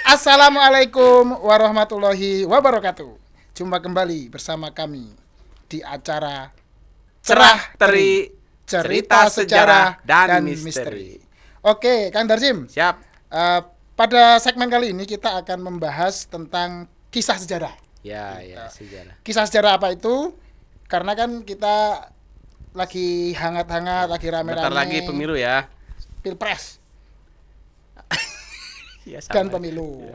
Assalamualaikum warahmatullahi wabarakatuh. Jumpa kembali bersama kami di acara Cerah Teri, Cerita Sejarah dan Misteri. Oke, Kang Darsim. Siap. Pada segmen kali ini kita akan membahas tentang kisah sejarah. Ya, sejarah. Kisah sejarah apa itu? Karena kan kita lagi hangat-hangat, lagi rame-rame. Bentar lagi pemilu ya. Pilpres Ya, dan pemilu.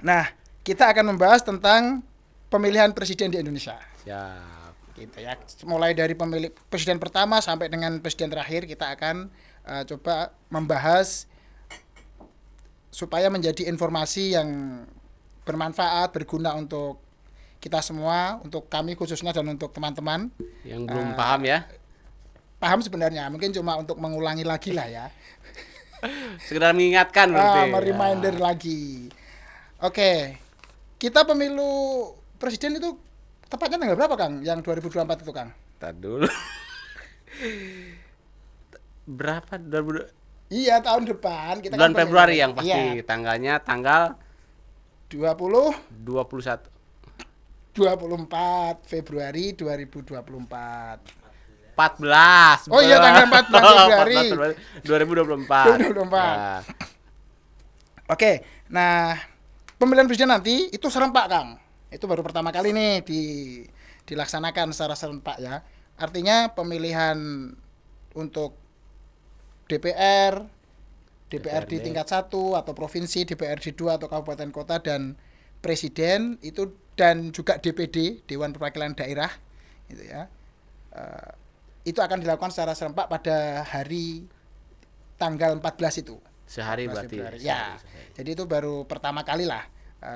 Nah, kita akan membahas tentang pemilihan presiden di Indonesia. Siap. Gitu ya. Mulai dari pemilih presiden pertama sampai dengan presiden terakhir kita akan coba membahas supaya menjadi informasi yang bermanfaat, berguna untuk kita semua, untuk kami khususnya dan untuk teman-teman yang belum paham ya. Paham sebenarnya, mungkin cuma untuk mengulangi lagi lah ya. Sekedar mengingatkan berarti. Reminder lagi. Oke. Kita pemilu presiden itu tepatnya tanggal berapa, Kang? Yang 2024 itu, Kang? Tar dulu. Berapa? 2000? Iya, tahun depan kita bulan kan Februari yang pasti. Iya. Tanggalnya tanggal 24 Februari 2024. 14. Oh iya, tanggal 14 Februari 2024. Ya. Oke, nah pemilihan presiden nanti itu serempak, Kang. Itu baru pertama kali nih dilaksanakan secara serempak ya. Artinya pemilihan untuk DPR di tingkat 1 atau provinsi, DPRD 2 atau kabupaten kota dan presiden itu dan juga DPD, Dewan Perwakilan Daerah gitu ya. Itu akan dilakukan secara serempak pada hari tanggal 14 itu. Sehari berarti. Ya. Jadi itu baru pertama kali lah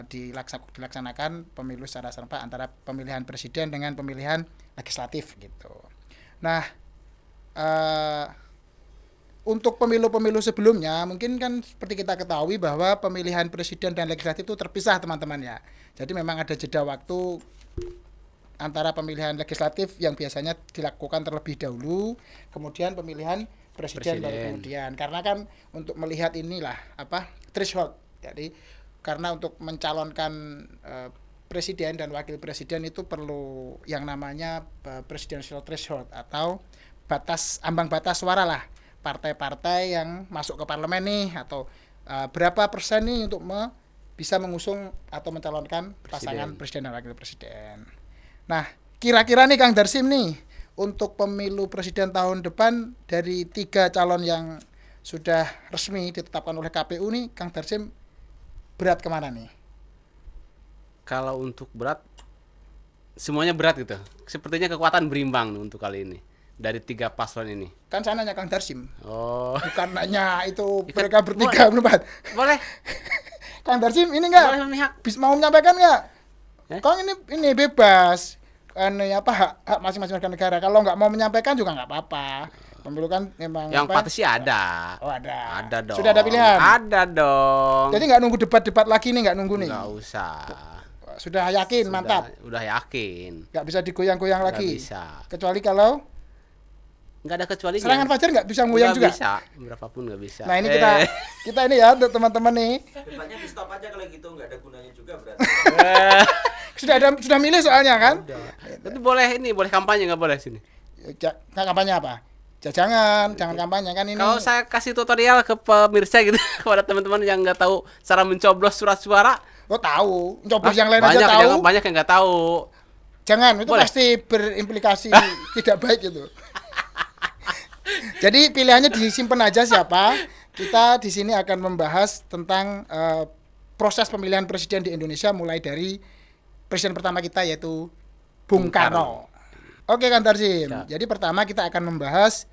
dilaksanakan pemilu secara serempak antara pemilihan presiden dengan pemilihan legislatif gitu. Nah, untuk pemilu-pemilu sebelumnya mungkin kan seperti kita ketahui bahwa pemilihan presiden dan legislatif itu terpisah, teman-teman ya. Jadi memang ada jeda waktu antara pemilihan legislatif yang biasanya dilakukan terlebih dahulu, kemudian pemilihan presiden baru kemudian. Karena kan untuk melihat inilah threshold. Jadi karena untuk mencalonkan presiden dan wakil presiden itu perlu yang namanya presidential threshold atau ambang batas suara lah. Partai-partai yang masuk ke parlemen nih atau berapa persen nih untuk bisa mengusung atau mencalonkan pasangan presiden dan wakil presiden. Nah, kira-kira nih Kang Darsim nih, untuk pemilu presiden tahun depan dari 3 calon yang sudah resmi ditetapkan oleh KPU nih, Kang Darsim berat kemana nih? Kalau untuk berat, semuanya berat gitu. Sepertinya kekuatan berimbang untuk kali ini. Dari 3 paslon ini. Kan saya nanya Kang Darsim. Oh. Bukan nanya itu mereka bertiga berempat. Boleh. Kang Darsim ini enggak? Mau menyampaikan enggak? Kau ini bebas, hak masing-masing warga negara. Kalau nggak mau menyampaikan juga nggak apa-apa. Pemilu kan memang yang pasti ada. Oh ada. Ada dong. Sudah ada pilihan. Ada dong. Jadi nggak nunggu debat lagi nih, nggak nunggu nih. Nggak usah. Sudah yakin, mantap. Udah yakin. Nggak bisa digoyang-goyang lagi. Bisa. Kecuali kalau nggak ada kecuali serangan fajar nggak bisa goyang juga. Bisa, berapapun nggak bisa. Nah ini kita ini ya teman-teman nih. Debatnya di stop aja kalau gitu, nggak ada gunanya juga berarti. sudah milih soalnya kan. Itu boleh kampanye nggak boleh sini. Kampanye apa? Jangan kampanye kan ini. Kalau saya kasih tutorial ke pemirsa gitu kepada teman-teman yang nggak tahu cara mencoblos surat suara. Oh tahu, coblos yang lain aja tahu. Banyak yang nggak tahu. Jangan, itu boleh. Pasti berimplikasi tidak baik itu. Jadi pilihannya disimpan aja siapa. Kita di sini akan membahas tentang proses pemilihan presiden di Indonesia mulai dari presiden pertama kita yaitu Bung Karno. Oke Kang Darsim. Jadi pertama kita akan membahas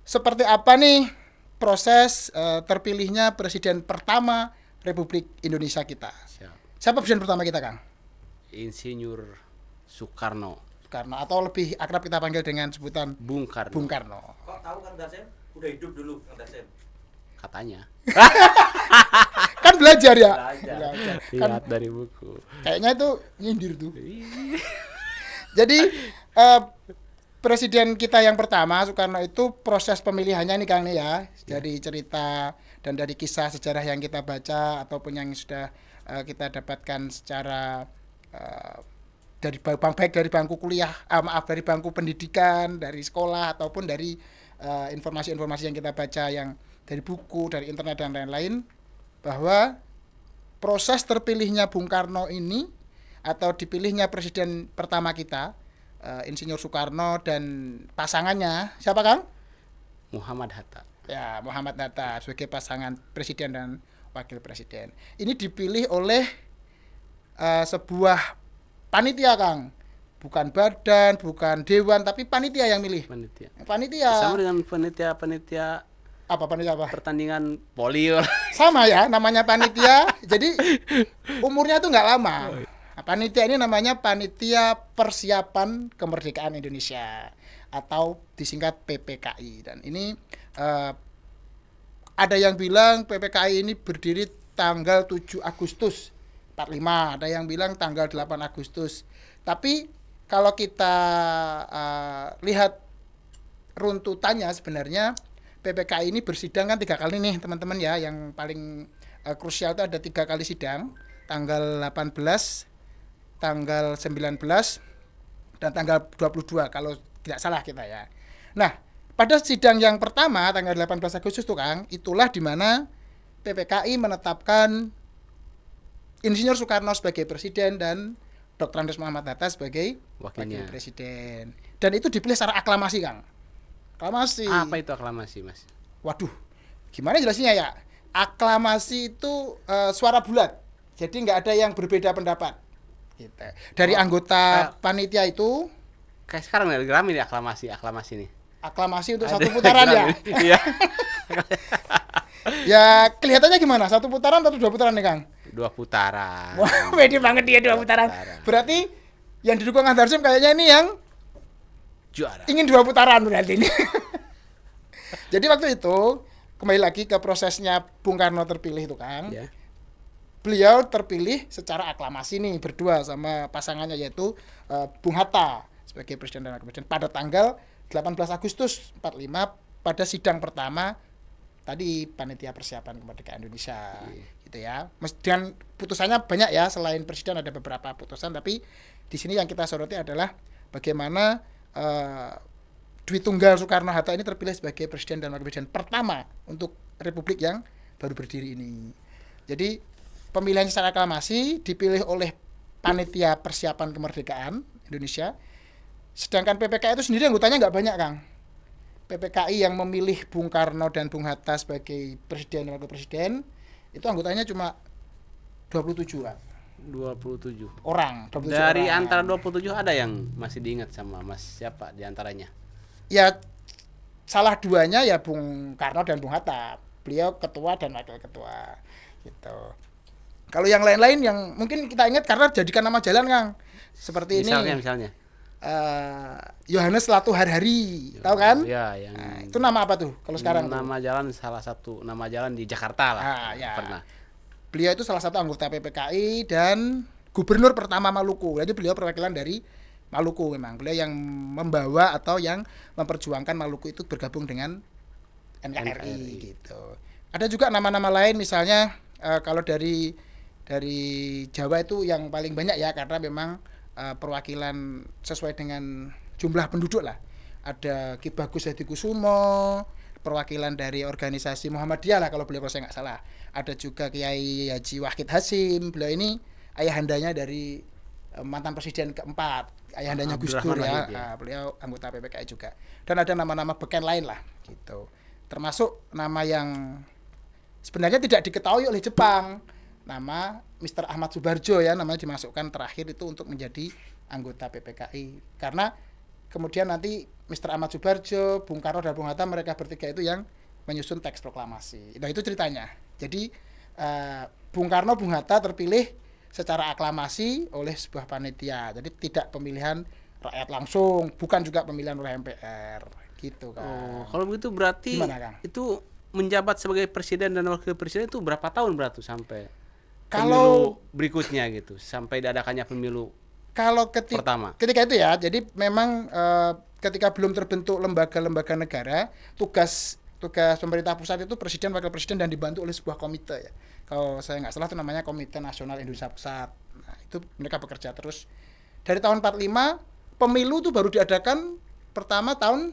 seperti apa nih proses terpilihnya presiden pertama Republik Indonesia kita. Siapa presiden pertama kita, Kang? Insinyur Soekarno atau lebih akrab kita panggil dengan sebutan Bung Karno. Kok tahu Kang Darsim? Udah hidup dulu Kang Darsim. Katanya. Kan belajar ya. Lihat dari buku. Kayaknya itu nyindir tuh. Jadi presiden kita yang pertama Soekarno itu proses pemilihannya nih Kang nih ya. Jadi cerita dan dari kisah sejarah yang kita baca ataupun yang sudah kita dapatkan secara dari baik dari bangku kuliah, dari bangku pendidikan, dari sekolah ataupun dari informasi-informasi yang kita baca yang dari buku, dari internet dan lain-lain, bahwa proses terpilihnya Bung Karno ini atau dipilihnya presiden pertama kita, Insinyur Soekarno dan pasangannya siapa Kang? Muhammad Hatta. Ya, Muhammad Hatta sebagai pasangan presiden dan wakil presiden. Ini dipilih oleh sebuah panitia Kang, bukan badan, bukan dewan, tapi panitia yang milih. Panitia. Sama dengan panitia Apa panitia apa? pertandingan poli. Sama ya, namanya panitia. Jadi umurnya itu nggak lama. Nah, panitia ini namanya Panitia Persiapan Kemerdekaan Indonesia atau disingkat PPKI. Dan ini ada yang bilang PPKI ini berdiri tanggal 7 Agustus 45, ada yang bilang tanggal 8 Agustus. Tapi kalau kita lihat runtutannya, sebenarnya PPKI ini bersidang kan 3 kali nih teman-teman ya. Yang paling krusial itu ada 3 kali sidang, tanggal 18, tanggal 19, dan tanggal 22 kalau tidak salah kita ya. Nah, pada sidang yang pertama tanggal 18 Agustus itu Kang, itulah di mana PPKI menetapkan Insinyur Soekarno sebagai presiden dan Dr. Andes Muhammad Hatta sebagai wakil presiden. Dan itu dipilih secara aklamasi Kang. Aklamasi. Apa itu aklamasi, Mas? Waduh, gimana jelasinnya ya? Aklamasi itu suara bulat. Jadi nggak ada yang berbeda pendapat. Gitu. Dari anggota panitia itu kayak sekarang lagi rame nih aklamasi nih. Aklamasi untuk satu putaran ya. Iya. Ya kelihatannya gimana? 1 putaran atau 2 putaran nih Kang? 2 putaran. Wah, pede banget dia 2 putaran. Berarti yang didukung Andarsim kayaknya ini yang juara. Ingin 2 putaran berarti ini. Jadi waktu itu kembali lagi ke prosesnya Bung Karno terpilih itu Kang. Yeah. Beliau terpilih secara aklamasi nih berdua sama pasangannya yaitu Bung Hatta sebagai presiden dan wakil presiden pada tanggal 18 Agustus 45 pada sidang pertama tadi Panitia Persiapan Kemerdekaan Indonesia. Gitu ya. Dan putusannya banyak ya, selain presiden ada beberapa putusan, tapi di sini yang kita soroti adalah bagaimana Dwi Tunggal Soekarno Hatta ini terpilih sebagai presiden dan wakil presiden pertama untuk republik yang baru berdiri ini. Jadi pemilihan secara aklamasi dipilih oleh Panitia Persiapan Kemerdekaan Indonesia. Sedangkan PPKI itu sendiri anggotanya nggak banyak Kang. PPKI yang memilih Bung Karno dan Bung Hatta sebagai presiden dan wakil presiden itu anggotanya cuma 27 Kang. 27 orang. 27 dari orang. Antara 27 ada yang masih diingat sama Mas siapa di antaranya? Ya salah 2-nya ya Bung Karno dan Bung Hatta. Beliau ketua dan wakil ketua gitu. Kalau yang lain-lain yang mungkin kita ingat karena jadikan nama jalan Kang. Seperti misalnya Yohanes Latu Harhari, tahu kan? Ya, yang itu nama apa tuh kalau sekarang? Nama jalan salah satu nama jalan di Jakarta lah. Ya. Pernah. Beliau itu salah satu anggota PPKI dan gubernur pertama Maluku. Jadi beliau perwakilan dari Maluku memang. Beliau yang membawa atau yang memperjuangkan Maluku itu bergabung dengan NKRI gitu. Ada juga nama-nama lain misalnya kalau dari Jawa itu yang paling banyak ya karena memang perwakilan sesuai dengan jumlah penduduk lah. Ada Ki Bagus Hadikusumo, perwakilan dari organisasi Muhammadiyah lah kalau beliau kalau saya nggak salah. Ada juga Kiai Haji Wahid Hasim, beliau ini ayahandanya dari mantan presiden keempat, ayahandanya Gus Dur ya. Beliau anggota PPKI juga. Dan ada nama-nama beken lain lah gitu. Termasuk nama yang sebenarnya tidak diketahui oleh Jepang. Nama Mr. Ahmad Subarjo ya, namanya dimasukkan terakhir itu untuk menjadi anggota PPKI. Karena kemudian nanti Mr. Ahmad Subarjo, Bung Karno dan Bung Hatta mereka bertiga itu yang menyusun teks proklamasi. Nah itu ceritanya. Jadi Bung Karno, Bung Hatta terpilih secara aklamasi oleh sebuah panitia. Jadi tidak pemilihan rakyat langsung, bukan juga pemilihan oleh MPR gitu kan. Oh, kalau begitu berarti gimana, Kang? Itu menjabat sebagai presiden dan wakil presiden itu berapa tahun berarti sampai kalau berikutnya gitu, sampai diadakannya pemilu kalau ketika itu ya, jadi memang ketika belum terbentuk lembaga-lembaga negara, tugas tugas pemerintah pusat itu presiden, wakil presiden, dan dibantu oleh sebuah komite ya. Kalau saya nggak salah itu namanya Komite Nasional Indonesia Pusat. Nah, itu mereka bekerja terus. Dari tahun 45 pemilu itu baru diadakan pertama tahun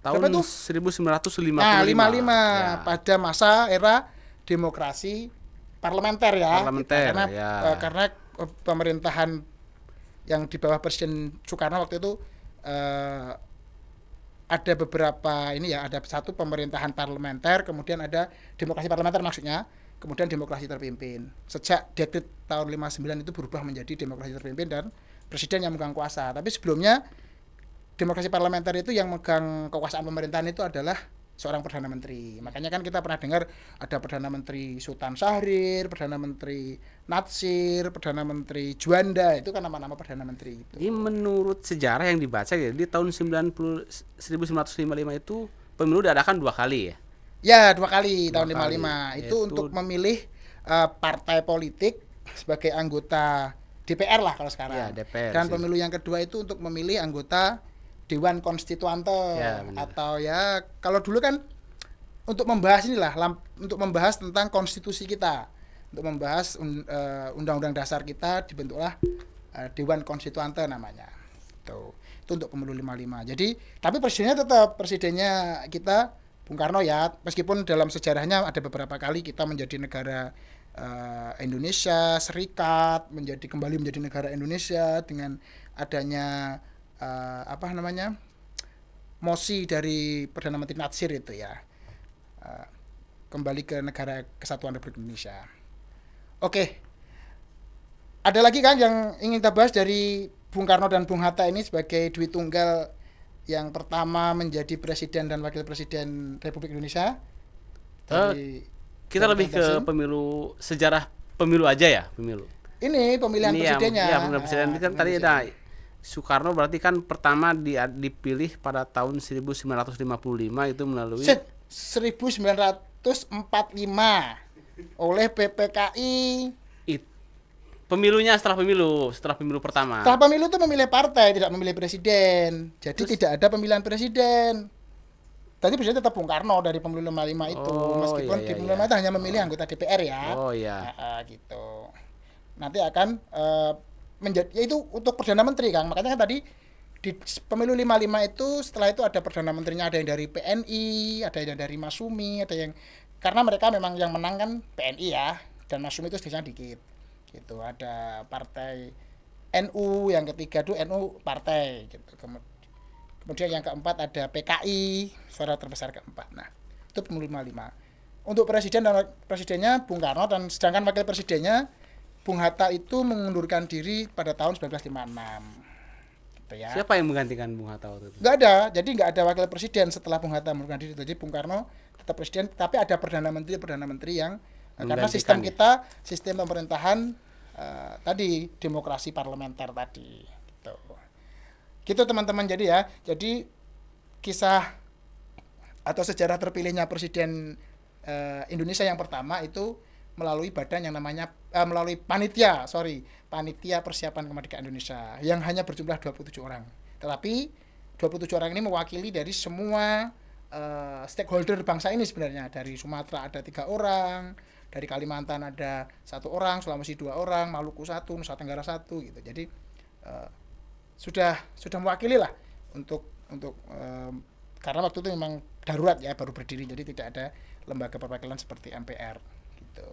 berapa itu? 1955. Nah, 55 Ya. pada masa era demokrasi parlementer ya. Parlementer, Karena ya. karena pemerintahan yang di bawah Presiden Soekarno waktu itu ada beberapa ini ya, ada satu pemerintahan parlementer, kemudian ada demokrasi parlementer maksudnya, kemudian demokrasi terpimpin. Sejak dekret tahun 59 itu berubah menjadi demokrasi terpimpin dan presiden yang memegang kuasa. Tapi sebelumnya demokrasi parlementer itu yang megang kekuasaan pemerintahan itu adalah seorang perdana menteri. Makanya kan kita pernah dengar ada perdana menteri Sultan Syahrir, perdana menteri Natsir, perdana menteri Juanda, itu kan nama-nama perdana menteri itu. Jadi menurut sejarah yang dibaca ya, di tahun 1955 itu pemilu diadakan 2 kali ya. Ya, 2 kali tahun 55. kali. Itu untuk memilih partai politik sebagai anggota DPR lah kalau sekarang. Ya, DPR Dan sih. pemilu yang kedua itu untuk memilih anggota Dewan Konstituante Ya, benar. atau ya kalau dulu kan untuk membahas inilah untuk membahas tentang konstitusi kita, untuk membahas undang-undang dasar kita, dibentuklah Dewan Konstituante namanya. Itu untuk pemilu 55. Jadi tapi presidennya kita Bung Karno ya, meskipun dalam sejarahnya ada beberapa kali kita menjadi negara Indonesia Serikat, kembali menjadi negara Indonesia dengan adanya mosi dari Perdana Menteri Natsir itu ya, kembali ke negara kesatuan Republik Indonesia. Oke, ada lagi kan yang ingin kita bahas dari Bung Karno dan Bung Hatta ini sebagai Dwi Tunggal yang pertama menjadi presiden dan wakil presiden Republik Indonesia. Kita lebih ke pemilu, sejarah pemilu aja ya, pemilu. Ini pemilihan presidennya. Ya, pemilihan presiden ini kan tadi ada Soekarno berarti kan pertama dipilih pada tahun 1955 itu melalui 1945 oleh PPKI. Pemilunya setelah pemilu pertama. Setelah pemilu itu memilih partai, tidak memilih presiden. Jadi tidak ada pemilihan presiden. Tadi presiden tetap Bung Karno dari pemilu 55 itu, meskipun di pemilu 55 itu hanya memilih anggota DPR ya. Oh iya. Gitu. Nanti akan menjadi itu untuk perdana menteri Kang. Makanya kan tadi di pemilu 55 itu setelah itu ada perdana menterinya, ada yang dari PNI, ada yang dari Masumi, ada yang karena mereka memang yang menang kan PNI ya, dan Masumi itu sedikit dikit. Gitu. Ada partai NU, yang ketiga itu NU partai gitu. Kemudian yang keempat ada PKI, suara terbesar keempat. Nah, itu pemilu 55. Untuk presiden dan presidennya Bung Karno, dan sedangkan wakil presidennya Bung Hatta itu mengundurkan diri pada tahun 1956. Gitu ya. Siapa yang menggantikan Bung Hatta waktu itu? Nggak ada, jadi nggak ada wakil presiden setelah Bung Hatta mengundurkan diri. Jadi Bung Karno tetap presiden, tapi ada perdana menteri yang karena sistem kita, sistem pemerintahan tadi demokrasi parlementer tadi. Gitu teman-teman. Jadi ya, jadi kisah atau sejarah terpilihnya presiden Indonesia yang pertama itu melalui badan yang namanya melalui panitia persiapan kemerdekaan Indonesia yang hanya berjumlah 27 orang. Tetapi 27 orang ini mewakili dari semua stakeholder bangsa ini sebenarnya. Dari Sumatera ada 3 orang, dari Kalimantan ada 1 orang, Sulawesi 2 orang, Maluku 1, Nusa Tenggara 1 gitu. Jadi sudah mewakili lah untuk karena waktu itu memang darurat ya, baru berdiri, jadi tidak ada lembaga perwakilan seperti MPR gitu.